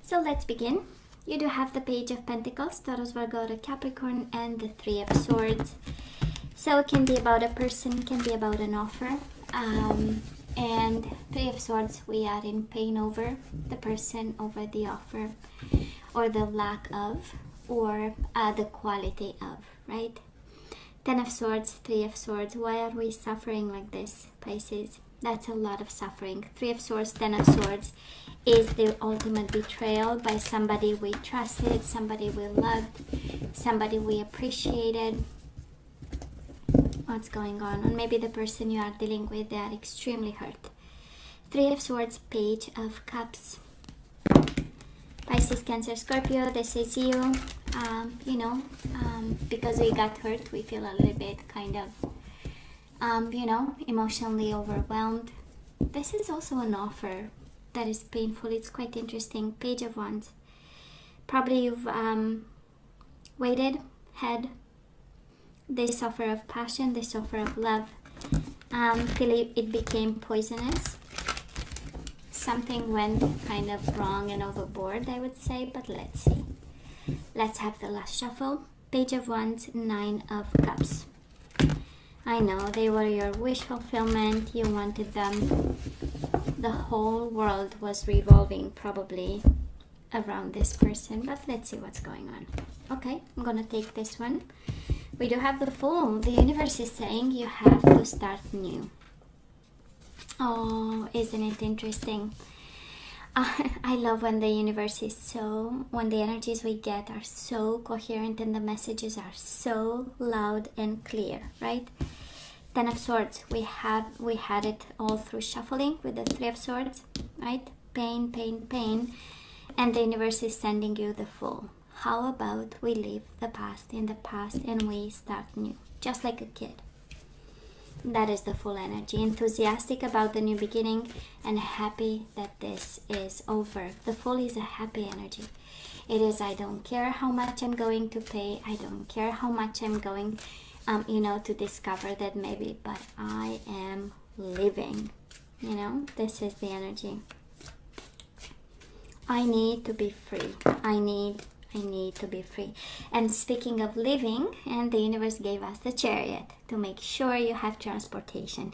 So let's begin. You do have the Page of Pentacles, Taurus, Virgo, Capricorn, and the Three of Swords. So it can be about a person, can be about an offer. And Three of Swords, we are in pain over the person, over the offer, or the lack of, or the quality of, right? Ten of Swords, Three of Swords. Why are we suffering like this, Pisces? That's a lot of suffering. Three of Swords, Ten of Swords is the ultimate betrayal by somebody we trusted, somebody we loved, somebody we appreciated. What's going on? Or maybe the person you are dealing with, they are extremely hurt. Three of Swords, Page of Cups. Pisces, Cancer, Scorpio, this is you. Because we got hurt, we feel a little bit kind of, emotionally overwhelmed. This is also an offer that is painful. It's quite interesting. Page of Wands. Probably you've waited, had this offer of passion, this offer of love, till it became poisonous. Something went kind of wrong and overboard, I would say, but let's see. Let's have the last shuffle. Page of Wands, Nine of Cups. I know, they were your wish fulfillment. You wanted them. The whole world was revolving probably around this person, but let's see what's going on. Okay, I'm gonna take this one. We do have the Fool. The universe is saying you have to start new. Oh, isn't it interesting? I love when the universe is when the energies we get are so coherent and the messages are so loud and clear, right? Ten of Swords, we had it all through shuffling with the Three of Swords, right? Pain, pain, pain. And the universe is sending you the Fool. How about we leave the past in the past and we start new, just like a kid? That is the Fool energy. Enthusiastic about the new beginning and happy that this is over. The Fool is a happy energy. It is, I don't care how much I'm going to pay. I don't care how much I'm going, to discover that maybe, but I am living. This is the energy. I need to be free. I need to be free. And speaking of living, and the universe gave us the Chariot to make sure you have transportation.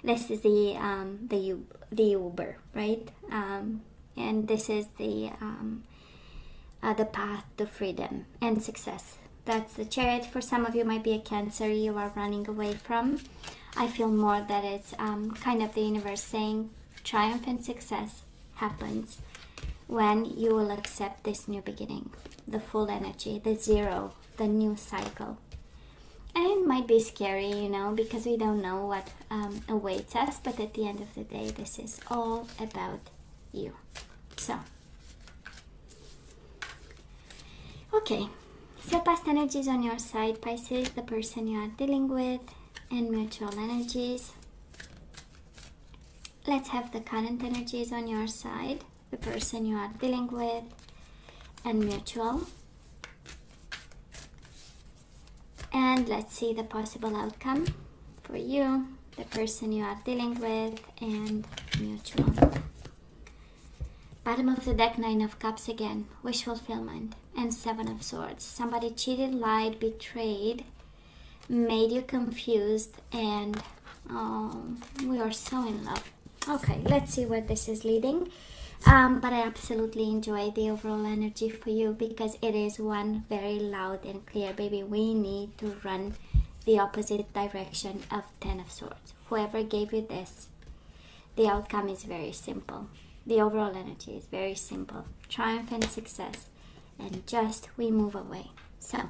This is the Uber, right? And this is the path to freedom and success. That's the Chariot. For some of you, might be a Cancer you are running away from. I feel more that it's kind of the universe saying triumph and success happens when you will accept this new beginning, the full energy, the zero, the new cycle. And it might be scary, because we don't know what awaits us, but at the end of the day, this is all about you. So, okay, so past energies on your side, Pisces, the person you are dealing with, and mutual energies. Let's have the current energies on your side, the person you are dealing with, and mutual. And let's see the possible outcome for you, the person you are dealing with, and mutual. Bottom of the deck, Nine of Cups again, wish fulfillment, and Seven of Swords. Somebody cheated, lied, betrayed, made you confused, and we are so in love. Okay, let's see where this is leading. But I absolutely enjoy the overall energy for you because it is one very loud and clear, baby. We need to run the opposite direction of Ten of Swords. Whoever gave you this, the outcome is very simple. The overall energy is very simple. Triumph and success. And just we move away. So,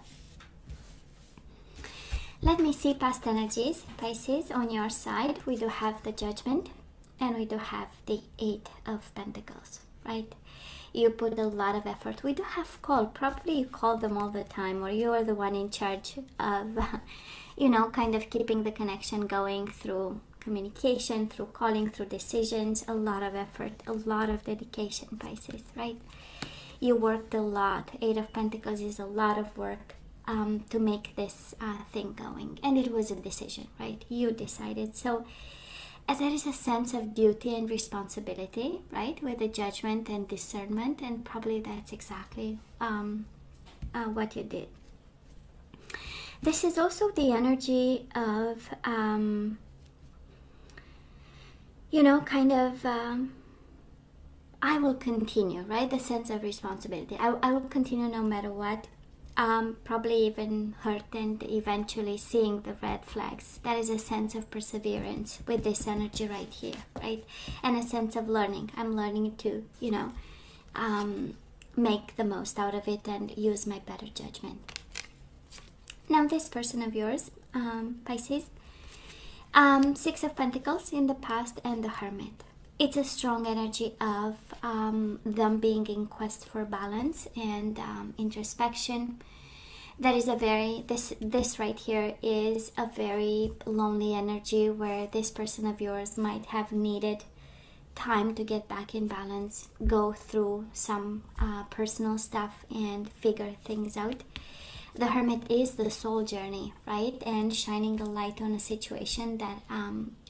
let me see past energies. Pisces, on your side, we do have the Judgment. And we do have the Eight of Pentacles, right? You put a lot of effort. We do have call. Probably you call them all the time, or you are the one in charge of, kind of keeping the connection going through communication, through calling, through decisions. A lot of effort, a lot of dedication, Pisces, right? You worked a lot. Eight of Pentacles is a lot of work to make this thing going. And it was a decision, right? You decided. So And there is a sense of duty and responsibility, right? With the judgment and discernment, and probably that's exactly what you did. This is also the energy of, I will continue, right? The sense of responsibility. I will continue no matter what. Probably even hurt and eventually seeing the red flags. That is a sense of perseverance with this energy right here, right? And a sense of learning. I'm learning to, make the most out of it and use my better judgment. Now this person of yours, Pisces, Six of Pentacles in the past and the Hermit. It's a strong energy of them being in quest for balance and introspection. That is a very, this right here is a very lonely energy where this person of yours might have needed time to get back in balance, go through some personal stuff and figure things out. The Hermit is the soul journey, right? And shining a light on a situation that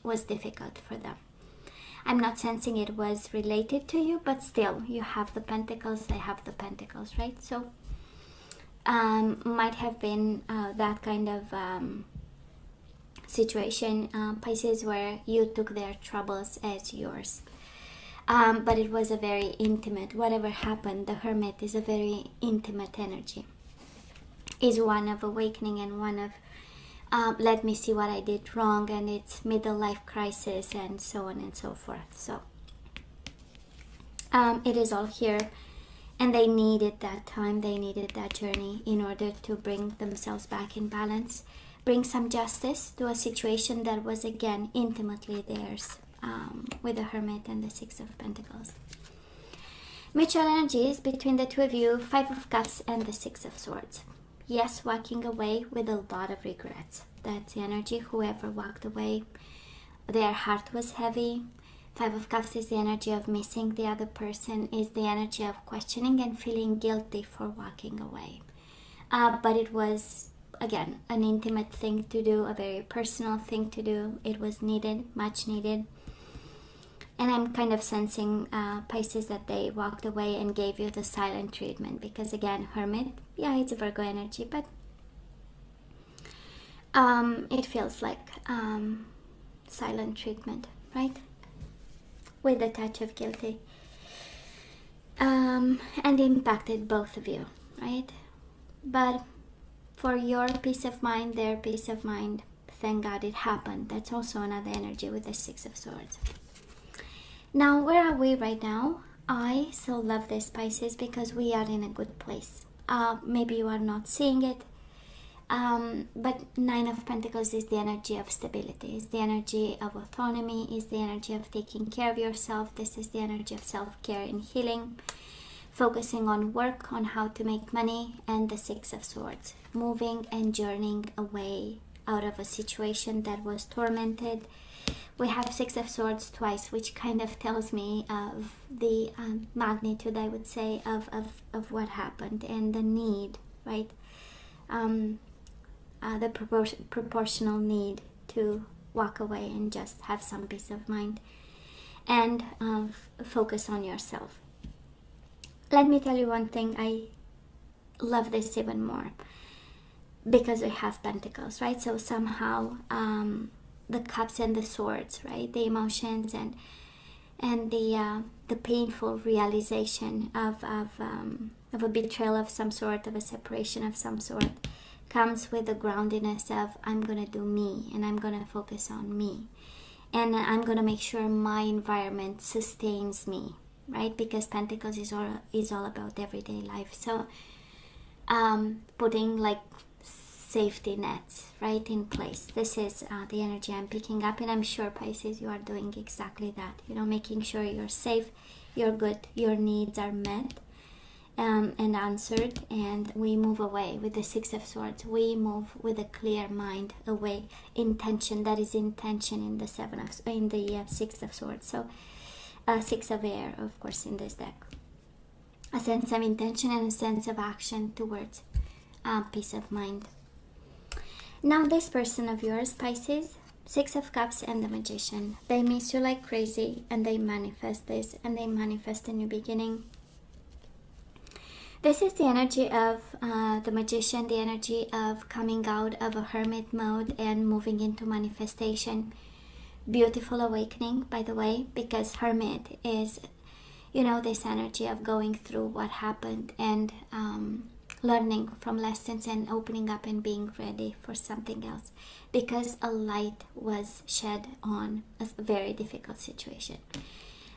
was difficult for them. I'm not sensing it was related to you, but still, you have the Pentacles, they have the Pentacles, right? So, might have been that kind of situation, Pisces, where you took their troubles as yours. But it was a very intimate, whatever happened, the Hermit is a very intimate energy. Is one of awakening and one of let me see what I did wrong, and it's middle life crisis and so on and so forth. So it is all here, and they needed that time, they needed that journey in order to bring themselves back in balance, bring some justice to a situation that was again intimately theirs, with the Hermit and the Six of Pentacles. Mutual energies between the two of you, Five of Cups and the Six of Swords. Yes, walking away with a lot of regrets. That's the energy. Whoever walked away, their heart was heavy. Five of Cups is the energy of missing the other person, is the energy of questioning and feeling guilty for walking away. But it was, again, an intimate thing to do, a very personal thing to do. It was needed, much needed. And I'm kind of sensing, Pisces, that they walked away and gave you the silent treatment. Because again, Hermit, yeah, it's a Virgo energy, but it feels like silent treatment, right? With a touch of guilty. And impacted both of you, right? But for your peace of mind, their peace of mind, thank God it happened. That's also another energy with the Six of Swords. Now, where are we right now? I so love this, Pisces, because we are in a good place. Maybe you are not seeing it, but Nine of Pentacles is the energy of stability, is the energy of autonomy, is the energy of taking care of yourself. This is the energy of self-care and healing, focusing on work, on how to make money, and the Six of Swords, moving and journeying away out of a situation that was tormented. We have Six of Swords twice, which kind of tells me of the magnitude, I would say, of what happened and the need, right? The proportional need to walk away and just have some peace of mind and focus on yourself. Let me tell you one thing, I love this even more because we have Pentacles, right? So somehow the Cups and the Swords, right? The emotions and the painful realization of a betrayal of some sort, of a separation of some sort, comes with the groundedness of I'm gonna do me, and I'm gonna focus on me, and I'm gonna make sure my environment sustains me, right? Because Pentacles is all about everyday life. So putting like safety nets right in place. This is the energy I'm picking up, and I'm sure, Pisces, you are doing exactly that, making sure you're safe, you're good, your needs are met and answered, and we move away with the Six of Swords. We move with a clear mind away, intention. That is intention in the Six of Swords. So Six of Air, of course, in this deck. A sense of intention and a sense of action towards peace of mind. Now this person of yours, Pisces, Six of Cups and the Magician. They miss you like crazy, and they manifest this, and they manifest a new beginning. This is the energy of the Magician, the energy of coming out of a hermit mode and moving into manifestation. Beautiful awakening, by the way, because hermit is, this energy of going through what happened and learning from lessons and opening up and being ready for something else, because a light was shed on a very difficult situation.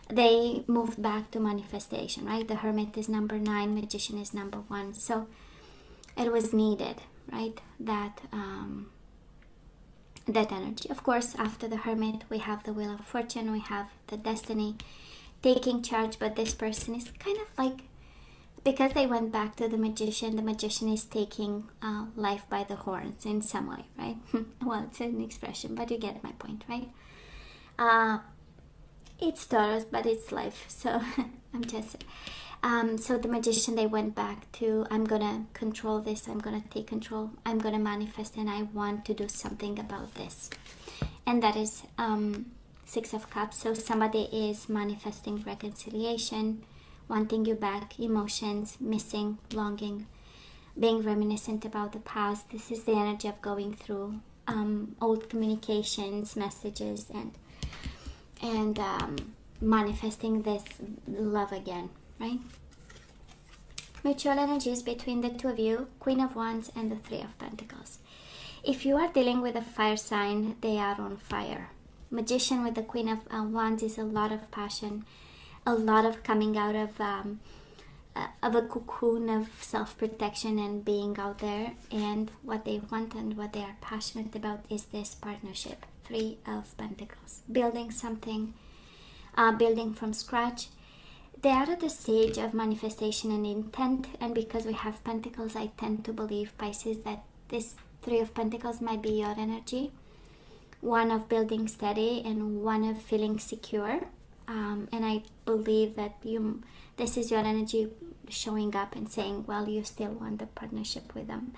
They moved back to manifestation, right? The Hermit is number 9, Magician is number 1. So it was needed, right? That energy. Of course, after the Hermit, we have the Wheel of Fortune, we have the Destiny taking charge, but this person is kind of like, because they went back to the Magician is taking life by the horns in some way, right? Well, it's an expression, but you get my point, right? It's Taurus, but it's life. So I'm just so the Magician, they went back to, I'm gonna control this, I'm gonna take control, I'm gonna manifest, and I want to do something about this. And that is Six of Cups. So somebody is manifesting reconciliation, wanting you back, emotions, missing, longing, being reminiscent about the past. This is the energy of going through old communications, messages, and manifesting this love again, right? Mutual energies between the two of you, Queen of Wands and the Three of Pentacles. If you are dealing with a fire sign, they are on fire. Magician with the Queen of Wands is a lot of passion, a lot of coming out of a cocoon of self-protection and being out there, and what they want and what they are passionate about is this partnership. Three of Pentacles, building something, building from scratch. They are at the stage of manifestation and intent, and because we have Pentacles, I tend to believe, Pisces, that this Three of Pentacles might be your energy, one of building steady and one of feeling secure, and I believe that this is your energy showing up and saying, well, you still want the partnership with them.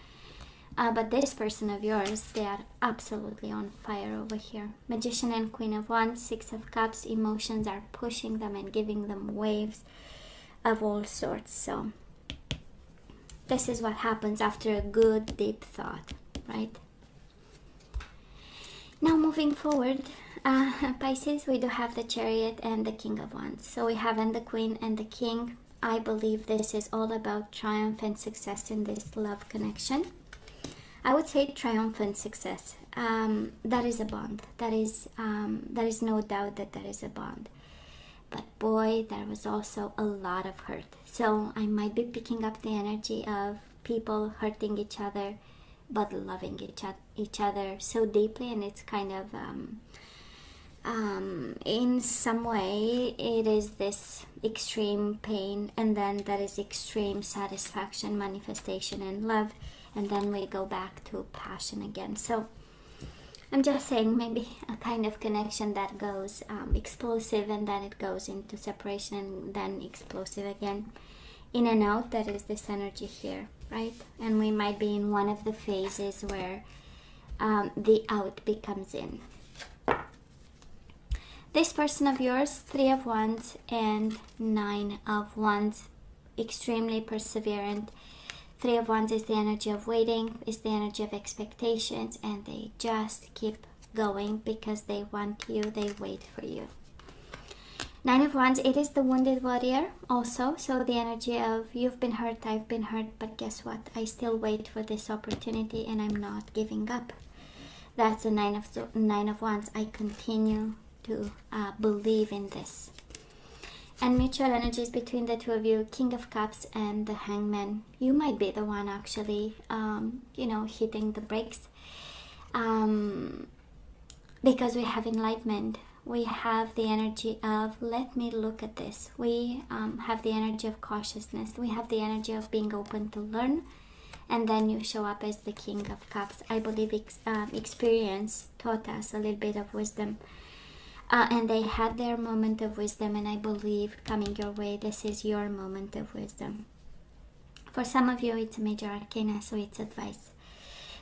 But this person of yours, they are absolutely on fire over here. Magician and Queen of Wands, Six of Cups, emotions are pushing them and giving them waves of all sorts. So this is what happens after a good deep thought, right? Now moving forward, Pisces, we do have the Chariot and the King of Wands. So we have the Queen and the King. I believe this is all about triumph and success in this love connection. I would say triumphant success. That is a bond. There is no doubt that there is a bond. But boy, there was also a lot of hurt. So I might be picking up the energy of people hurting each other, but loving each other so deeply, and it's kind of in some way it is this extreme pain, and then there is extreme satisfaction, manifestation, and love. And then we go back to passion again. So I'm just saying, maybe a kind of connection that goes explosive, and then it goes into separation, and then explosive again. In and out, that is this energy here, right? And we might be in one of the phases where the out becomes in. This person of yours, Three of Wands and Nine of Wands, extremely perseverant. Three of Wands is the energy of waiting, is the energy of expectations, and they just keep going because they want you, they wait for you. Nine of Wands, it is the wounded warrior also, so the energy of you've been hurt, I've been hurt, but guess what? I still wait for this opportunity and I'm not giving up. That's the Nine of Wands. I continue to believe in this. And mutual energies between the two of you, King of Cups and the Hangman. You might be the one actually, hitting the brakes. Because we have enlightenment. We have the energy of, let me look at this. We have the energy of cautiousness. We have the energy of being open to learn. And then you show up as the King of Cups. I believe experience taught us a little bit of wisdom. And they had their moment of wisdom, and I believe coming your way, this is your moment of wisdom. For some of you, it's a major arcana, so it's advice.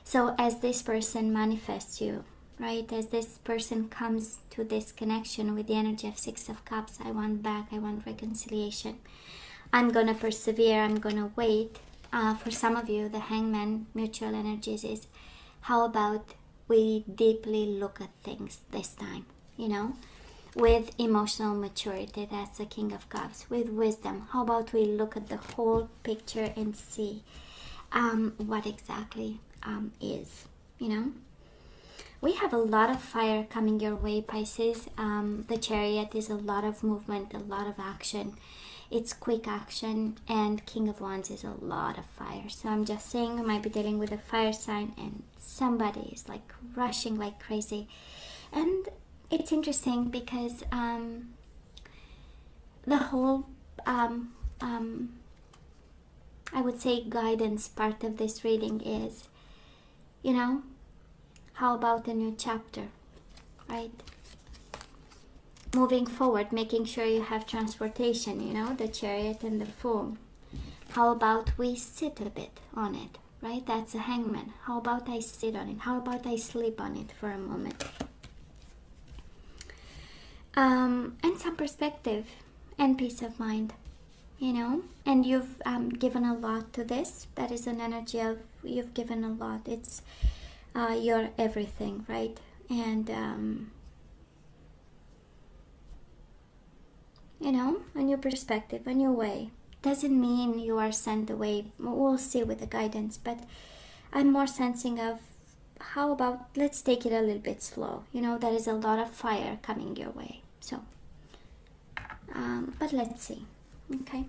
So as this person manifests you, right? As this person comes to this connection with the energy of Six of Cups, I want back, I want reconciliation. I'm gonna persevere, I'm gonna wait. For some of you, the Hangman mutual energies is, how about we deeply look at things this time, you know, with emotional maturity. That's the King of Cups. With wisdom, how about we look at the whole picture and see what exactly is, you know. We have a lot of fire coming your way, Pisces. The Chariot is a lot of movement, a lot of action. It's quick action, and King of Wands is a lot of fire. So I'm just saying, I might be dealing with a fire sign and somebody is like rushing like crazy. And it's interesting because the whole I would say guidance part of this reading is, you know, how about a new chapter, right? Moving forward, making sure you have transportation, you know, the Chariot and the Fool. How about we sit a bit on it, right? That's a Hangman. How about I sit on it? How about I sleep on it for a moment? And some perspective and peace of mind, you know. And you've given a lot to this. That is an energy of, you've given a lot. It's your everything, right? And you know, a new perspective, a new way. Doesn't mean you are sent away. We'll see with the guidance, but I'm more sensing of, how about let's take it a little bit slow. You know, there is a lot of fire coming your way. So but let's see, okay?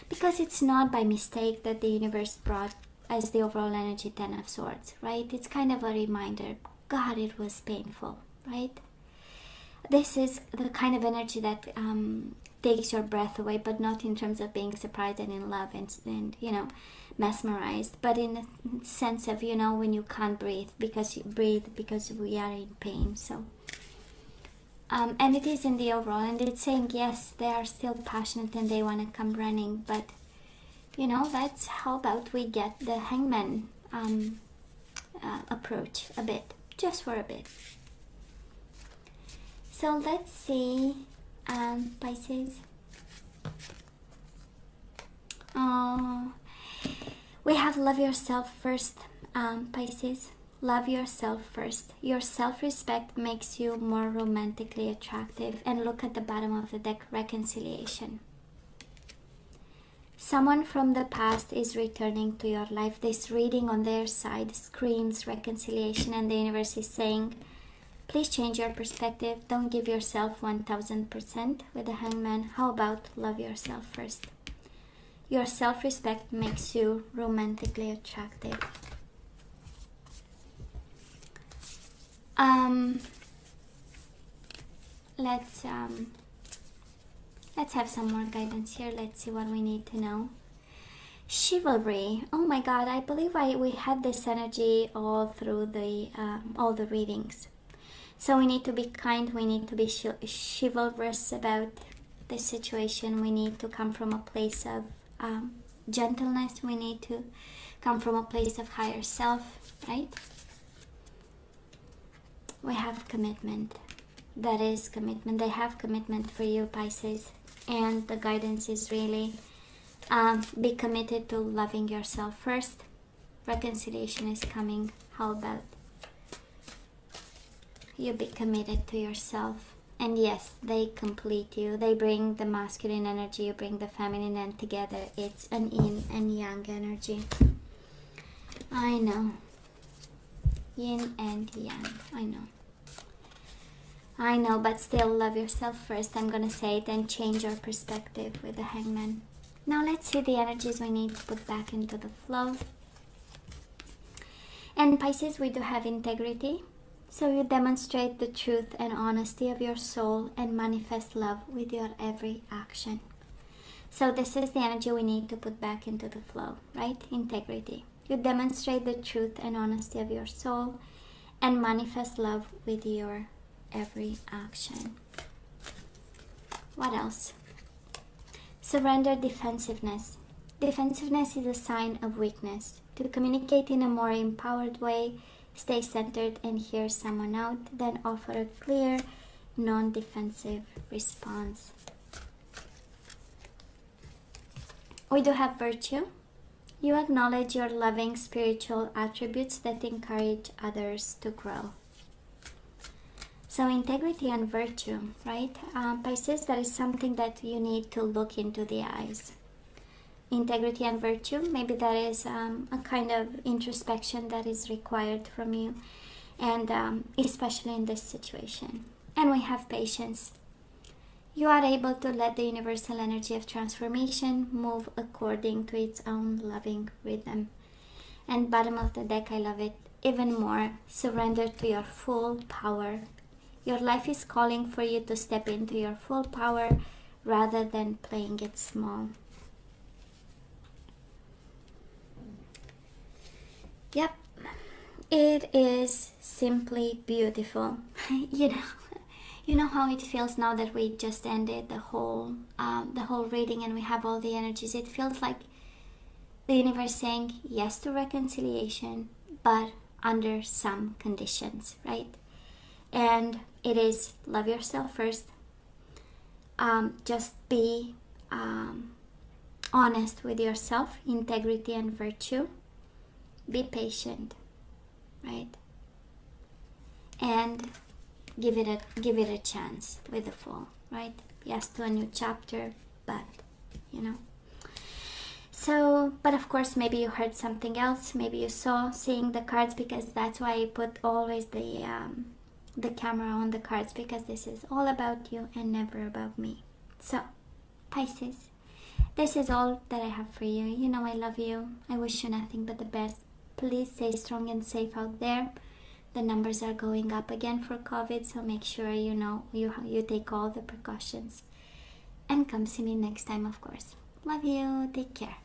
Because it's not by mistake that the universe brought as the overall energy 10 of Swords, right? It's kind of a reminder, God, it was painful, right? This is the kind of energy that takes your breath away, but not in terms of being surprised and in love and you know, mesmerized, but in a sense of, you know, when you can't breathe because we are in pain. So and it is in the overall, and it's saying yes, they are still passionate and they want to come running, but you know, that's, how about we get the Hangman approach a bit, just for a bit. So let's see, Pisces. We have love yourself first, Pisces. Love yourself first. Your self-respect makes you more romantically attractive. And look at the bottom of the deck, reconciliation. Someone from the past is returning to your life. This reading on their side screams reconciliation, and the universe is saying, please change your perspective. Don't give yourself 1000% with the Hangman. How about love yourself first? Your self-respect makes you romantically attractive. Let's have some more guidance here. Let's see what we need to know. Chivalry. Oh my God, I believe we had this energy all through all the readings. So we need to be kind. We need to be chivalrous about the situation. We need to come from a place of gentleness. We need to come from a place of higher self, right? We have commitment. That is commitment. They have commitment for you, Pisces. And the guidance is really be committed to loving yourself first. Reconciliation is coming. How about you be committed to yourself? And yes, they complete you. They bring the masculine energy, you bring the feminine, and together it's an yin and yang energy. I know. Yin and yang. I know, but still love yourself first. I'm gonna say it, and change your perspective with the Hangman. Now let's see the energies we need to put back into the flow. And Pisces, we do have integrity. So you demonstrate the truth and honesty of your soul and manifest love with your every action. So this is the energy we need to put back into the flow, right? Integrity. You demonstrate the truth and honesty of your soul and manifest love with your every action. What else? Surrender defensiveness. Defensiveness is a sign of weakness. To communicate in a more empowered way, Stay centered and hear someone out, then offer a clear, non-defensive response. We do have virtue. You acknowledge your loving spiritual attributes that encourage others to grow. So integrity and virtue, right? Pisces, that is something that you need to look into the eyes. Integrity and virtue, maybe that is a kind of introspection that is required from you, and especially in this situation. And we have patience. You are able to let the universal energy of transformation move according to its own loving rhythm. And bottom of the deck, I love it even more. Surrender to your full power. Your life is calling for you to step into your full power rather than playing it small. Yep, it is simply beautiful. You know how it feels now that we just ended the whole reading and we have all the energies. It feels like the universe saying yes to reconciliation, but under some conditions, right? And it is love yourself first. Just be honest with yourself, integrity and virtue. Be patient, right? And give it a chance with the Fool, right? Yes to a new chapter, but So, but of course, maybe you heard something else. Maybe you saw seeing the cards, because that's why I put always the camera on the cards, because this is all about you and never about me. So, Pisces, this is all that I have for you. You know I love you. I wish you nothing but the best. Please stay strong and safe out there. The numbers are going up again for COVID, so make sure you take all the precautions. And come see me next time, of course. Love you. Take care.